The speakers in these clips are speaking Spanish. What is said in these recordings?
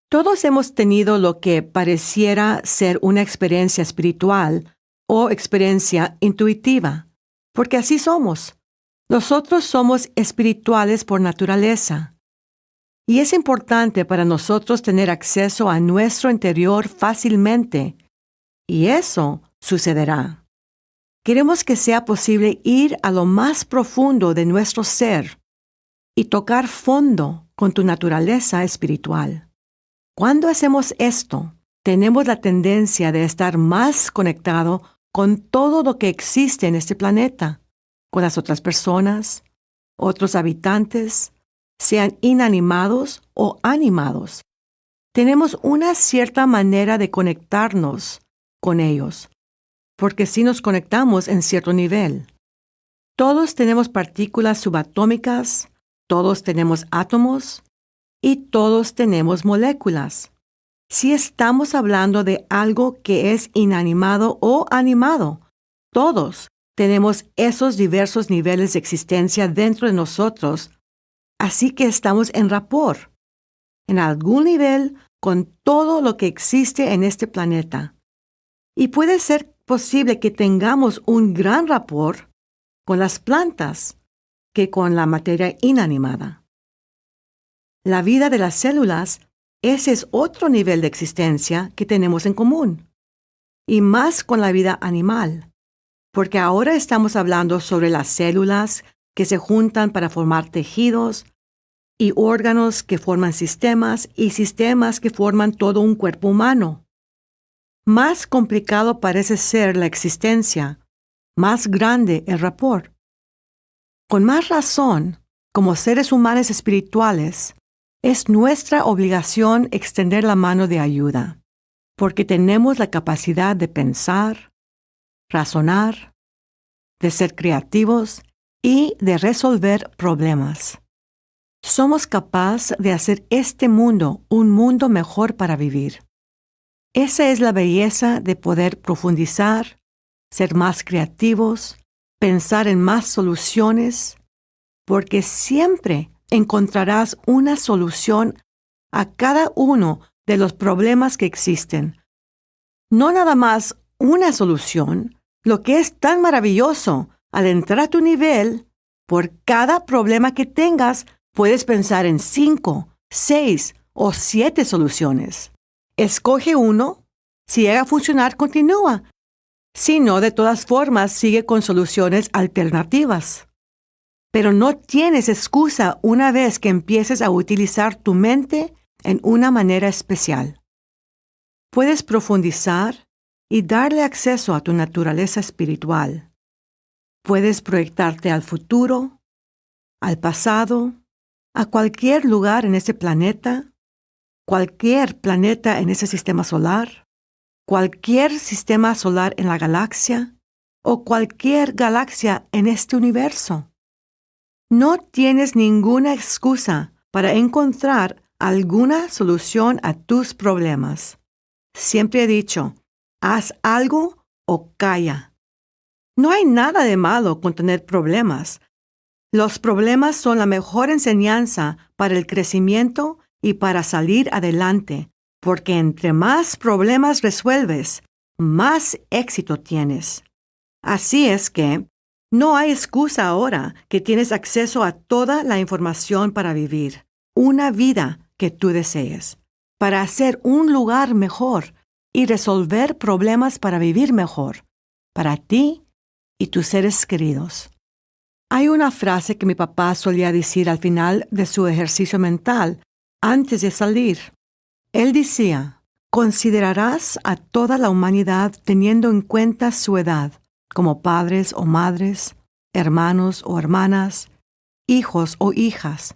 Todos hemos tenido lo que pareciera ser una experiencia espiritual o experiencia intuitiva, porque así somos. Nosotros somos espirituales por naturaleza. Y es importante para nosotros tener acceso a nuestro interior fácilmente, y eso sucederá. Queremos que sea posible ir a lo más profundo de nuestro ser y tocar fondo con tu naturaleza espiritual. Cuando hacemos esto, tenemos la tendencia de estar más conectado con todo lo que existe en este planeta, con las otras personas, otros habitantes, sean inanimados o animados. Tenemos una cierta manera de conectarnos con ellos, porque sí nos conectamos en cierto nivel. Todos tenemos partículas subatómicas, todos tenemos átomos y todos tenemos moléculas. Si estamos hablando de algo que es inanimado o animado, todos tenemos esos diversos niveles de existencia dentro de nosotros, así que estamos en rapport, en algún nivel, con todo lo que existe en este planeta. Y puede ser posible que tengamos un gran rapport con las plantas que con la materia inanimada. La vida de las células, ese es otro nivel de existencia que tenemos en común, y más con la vida animal, porque ahora estamos hablando sobre las células que se juntan para formar tejidos y órganos que forman sistemas y sistemas que forman todo un cuerpo humano. Más complicado parece ser la existencia, más grande el rapport. Con más razón, como seres humanos espirituales, es nuestra obligación extender la mano de ayuda, porque tenemos la capacidad de pensar, razonar, de ser creativos y de resolver problemas. Somos capaces de hacer este mundo un mundo mejor para vivir. Esa es la belleza de poder profundizar, ser más creativos, pensar en más soluciones, porque siempre encontrarás una solución a cada uno de los problemas que existen. No nada más una solución, lo que es tan maravilloso, al entrar a tu nivel, por cada problema que tengas, puedes pensar en 5, 6 o 7 soluciones. Escoge uno, si llega a funcionar, continúa. Si no, de todas formas, sigue con soluciones alternativas. Pero no tienes excusa una vez que empieces a utilizar tu mente en una manera especial. Puedes profundizar y darle acceso a tu naturaleza espiritual. Puedes proyectarte al futuro, al pasado, a cualquier lugar en este planeta, cualquier planeta en ese sistema solar, cualquier sistema solar en la galaxia o cualquier galaxia en este universo. No tienes ninguna excusa para encontrar alguna solución a tus problemas. Siempre he dicho, haz algo o calla. No hay nada de malo con tener problemas. Los problemas son la mejor enseñanza para el crecimiento y para salir adelante, porque entre más problemas resuelves, más éxito tienes. Así es que no hay excusa ahora que tienes acceso a toda la información para vivir una vida que tú desees, para hacer un lugar mejor y resolver problemas para vivir mejor, para ti y tus seres queridos. Hay una frase que mi papá solía decir al final de su ejercicio mental, antes de salir. Él decía, considerarás a toda la humanidad teniendo en cuenta su edad, como padres o madres, hermanos o hermanas, hijos o hijas.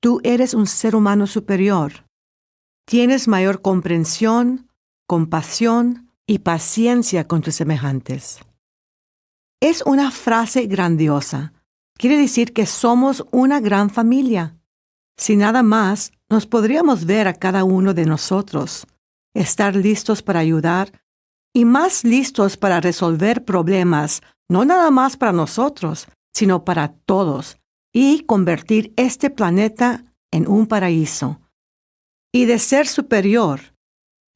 Tú eres un ser humano superior. Tienes mayor comprensión, compasión y paciencia con tus semejantes. Es una frase grandiosa. Quiere decir que somos una gran familia. Si nada más, nos podríamos ver a cada uno de nosotros, estar listos para ayudar y más listos para resolver problemas, no nada más para nosotros, sino para todos, y convertir este planeta en un paraíso. Y de ser superior,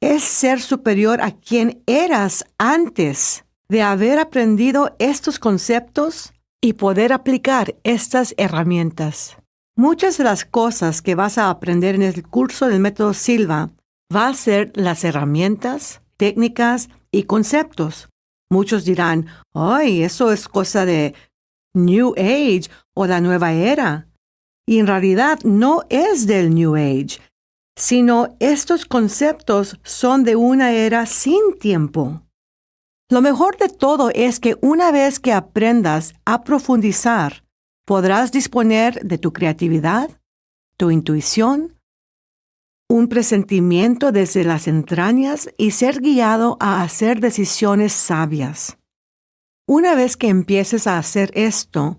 es ser superior a quien eras antes de haber aprendido estos conceptos y poder aplicar estas herramientas. Muchas de las cosas que vas a aprender en el curso del método Silva va a ser las herramientas, técnicas y conceptos. Muchos dirán, ¡ay, eso es cosa de New Age o la nueva era! Y en realidad no es del New Age, sino estos conceptos son de una era sin tiempo. Lo mejor de todo es que una vez que aprendas a profundizar, podrás disponer de tu creatividad, tu intuición, un presentimiento desde las entrañas y ser guiado a hacer decisiones sabias. Una vez que empieces a hacer esto,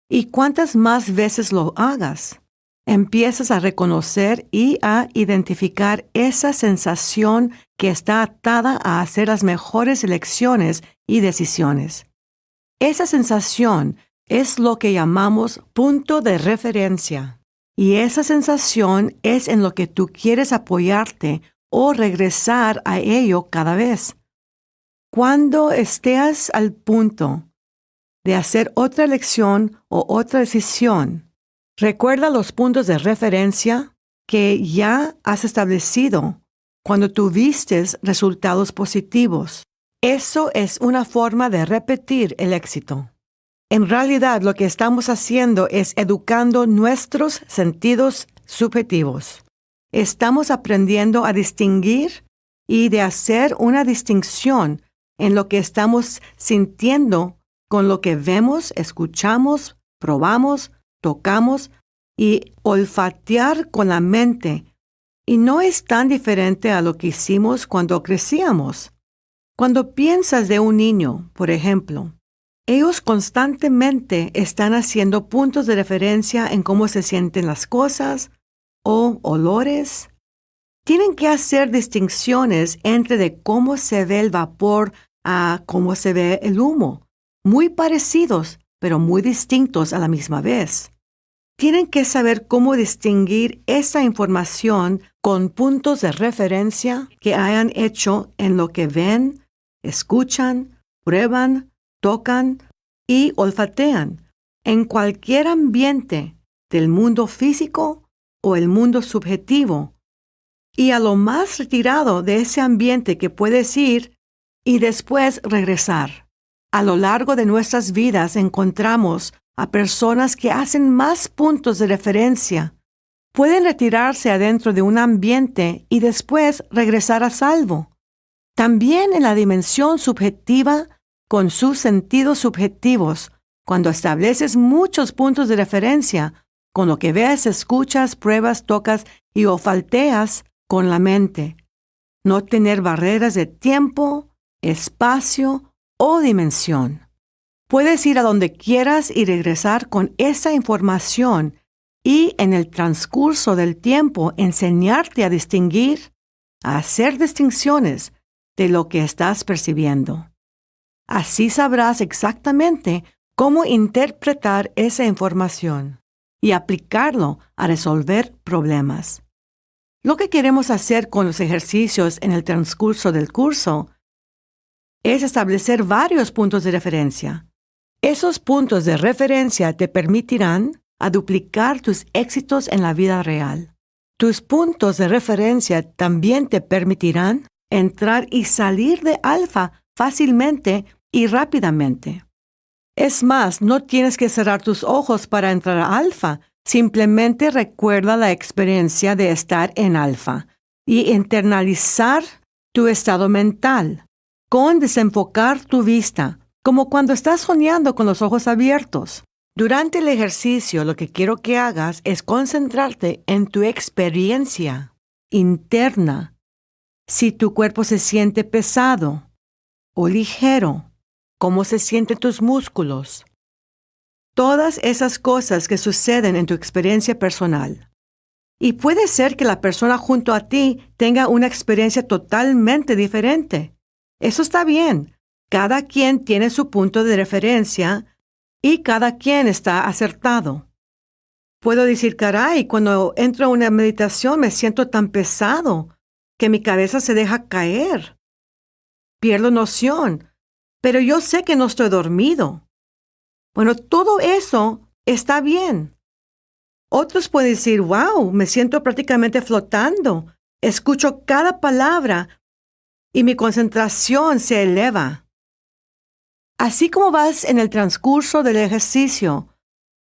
y cuantas más veces lo hagas, empiezas a reconocer y a identificar esa sensación que está atada a hacer las mejores elecciones y decisiones. Esa sensación es lo que llamamos punto de referencia. Y esa sensación es en lo que tú quieres apoyarte o regresar a ello cada vez. Cuando estés al punto de hacer otra elección o otra decisión, recuerda los puntos de referencia que ya has establecido cuando tuviste resultados positivos. Eso es una forma de repetir el éxito. En realidad, lo que estamos haciendo es educando nuestros sentidos subjetivos. Estamos aprendiendo a distinguir y de hacer una distinción en lo que estamos sintiendo con lo que vemos, escuchamos, probamos, tocamos y olfatear con la mente. Y no es tan diferente a lo que hicimos cuando crecíamos. Cuando piensas de un niño, por ejemplo, ellos constantemente están haciendo puntos de referencia en cómo se sienten las cosas o olores. Tienen que hacer distinciones entre de cómo se ve el vapor a cómo se ve el humo, muy parecidos, pero muy distintos a la misma vez. Tienen que saber cómo distinguir esa información con puntos de referencia que hayan hecho en lo que ven, escuchan, prueban, tocan y olfatean en cualquier ambiente del mundo físico o el mundo subjetivo, y a lo más retirado de ese ambiente que puedes ir y después regresar. A lo largo de nuestras vidas encontramos a personas que hacen más puntos de referencia. Pueden retirarse adentro de un ambiente y después regresar a salvo. También en la dimensión subjetiva, con sus sentidos subjetivos, cuando estableces muchos puntos de referencia, con lo que ves, escuchas, pruebas, tocas y olfateas con la mente. No tener barreras de tiempo, espacio o dimensión. Puedes ir a donde quieras y regresar con esa información y en el transcurso del tiempo enseñarte a distinguir, a hacer distinciones de lo que estás percibiendo. Así sabrás exactamente cómo interpretar esa información y aplicarlo a resolver problemas. Lo que queremos hacer con los ejercicios en el transcurso del curso es establecer varios puntos de referencia. Esos puntos de referencia te permitirán a duplicar tus éxitos en la vida real. Tus puntos de referencia también te permitirán entrar y salir de alfa fácilmente y rápidamente. Es más, no tienes que cerrar tus ojos para entrar a alfa. Simplemente recuerda la experiencia de estar en alfa y internalizar tu estado mental con desenfocar tu vista, como cuando estás soñando con los ojos abiertos. Durante el ejercicio, lo que quiero que hagas es concentrarte en tu experiencia interna. Si tu cuerpo se siente pesado o ligero, cómo se sienten tus músculos. Todas esas cosas que suceden en tu experiencia personal. Y puede ser que la persona junto a ti tenga una experiencia totalmente diferente. Eso está bien. Cada quien tiene su punto de referencia y cada quien está acertado. Puedo decir, caray, cuando entro a una meditación me siento tan pesado que mi cabeza se deja caer. Pierdo noción, pero yo sé que no estoy dormido. Bueno, todo eso está bien. Otros pueden decir, wow, me siento prácticamente flotando. Escucho cada palabra y mi concentración se eleva. Así como vas en el transcurso del ejercicio,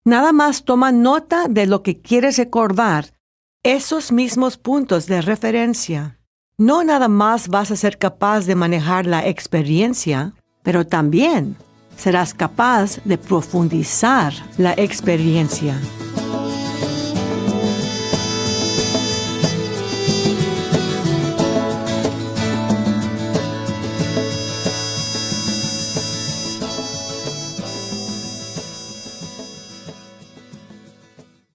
nada más toma nota de lo que quieres recordar, esos mismos puntos de referencia. No nada más vas a ser capaz de manejar la experiencia, pero también serás capaz de profundizar la experiencia.